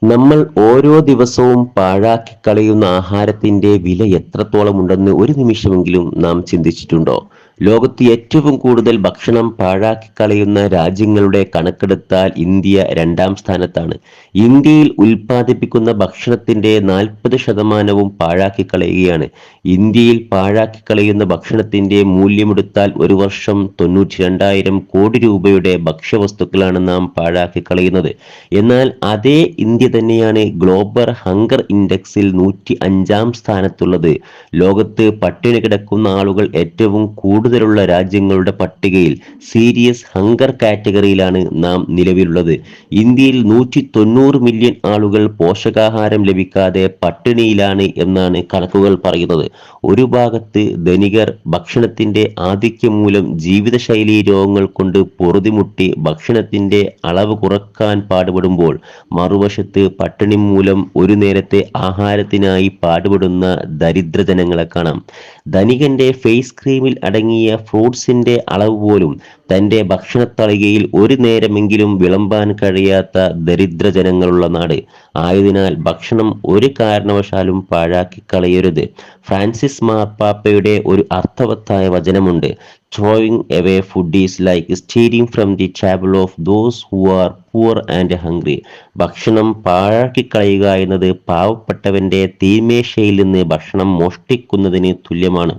നമ്മൾ ഓരോ ദിവസവും പാഴാക്കി കളയുന്ന ആഹാരത്തിന്റെ വില എത്രത്തോളമുണ്ടെന്ന് ഒരു നിമിഷമെങ്കിലും നാം ചിന്തിച്ചിട്ടുണ്ടോ? ലോകത്ത് ഏറ്റവും കൂടുതൽ ഭക്ഷണം പാഴാക്കി കളയുന്ന രാജ്യങ്ങളുടെ കണക്കെടുത്താൽ ഇന്ത്യ രണ്ടാം സ്ഥാനത്താണ്. ഇന്ത്യയിൽ ഉൽപ്പാദിപ്പിക്കുന്ന ഭക്ഷണത്തിന്റെ 40% പാഴാക്കി കളയുകയാണ്. ഇന്ത്യയിൽ പാഴാക്കി കളയുന്ന ഭക്ഷണത്തിന്റെ മൂല്യമെടുത്താൽ ഒരു വർഷം 92,000 കോടി രൂപയുടെ ഭക്ഷ്യവസ്തുക്കളാണ് നാം പാഴാക്കി കളയുന്നത്. എന്നാൽ അതേ ഇന്ത്യ തന്നെയാണ് ഗ്ലോബൽ ഹങ്കർ ഇൻഡെക്സിൽ 105-ാം സ്ഥാനത്തുള്ളത്. ലോകത്ത് പട്ടിണി കിടക്കുന്ന ആളുകൾ ഏറ്റവും കൂടുതലുള്ള രാജ്യങ്ങളുടെ പട്ടികയിൽ സീരിയസ് ഹങ്കർ കാറ്റഗറിയിലാണ് നാം നിലവിലുള്ളത്. ഇന്ത്യയിൽ 190 മില്യൺ ആളുകൾ പോഷകാഹാരം ലഭിക്കാതെ പട്ടിണിയിലാണ് എന്നാണ് കണക്കുകൾ പറയുന്നത്. ഒരു ഭാഗത്ത് ധനികർ ഭക്ഷണത്തിന്റെ ആധിക്യം മൂലം ജീവിതശൈലി രോഗങ്ങൾ കൊണ്ട് പൊറുതിമുട്ടി ഭക്ഷണത്തിന്റെ അളവ് കുറക്കാൻ പാടുപെടുമ്പോൾ, മറുവശത്ത് പട്ടിണി മൂലം ഒരു നേരത്തെ ആഹാരത്തിനായി പാടുപെടുന്ന ദരിദ്ര ജനങ്ങളെ കാണാം. ധനികന്റെ ഫേസ് ക്രീമിൽ അടങ്ങിയ ഫ്രൂട്ട്സിന്റെ അളവ് പോലും തന്റെ ഭക്ഷണത്തളികയിൽ ഒരു നേരമെങ്കിലും വിളമ്പാൻ കഴിയാത്ത ദരിദ്ര ജനങ്ങളുള്ള നാട് ആയതിനാൽ ഭക്ഷണം ഒരു കാരണവശാലും പാഴാക്കി കളയരുത്. ഫ്രാൻസിസ് മാർപ്പാപ്പയുടെ ഒരു അർത്ഥവത്തായ വചനമുണ്ട്: Throwing away food is like stealing from the table of those who are poor and hungry. ഭക്ഷണം പാഴാക്കി കളയുക എന്നത് പാവപ്പെട്ടവന്റെ തീന്മേശയിൽ നിന്ന് ഭക്ഷണം മോഷ്ടിക്കുന്നതിന് തുല്യമാണ്.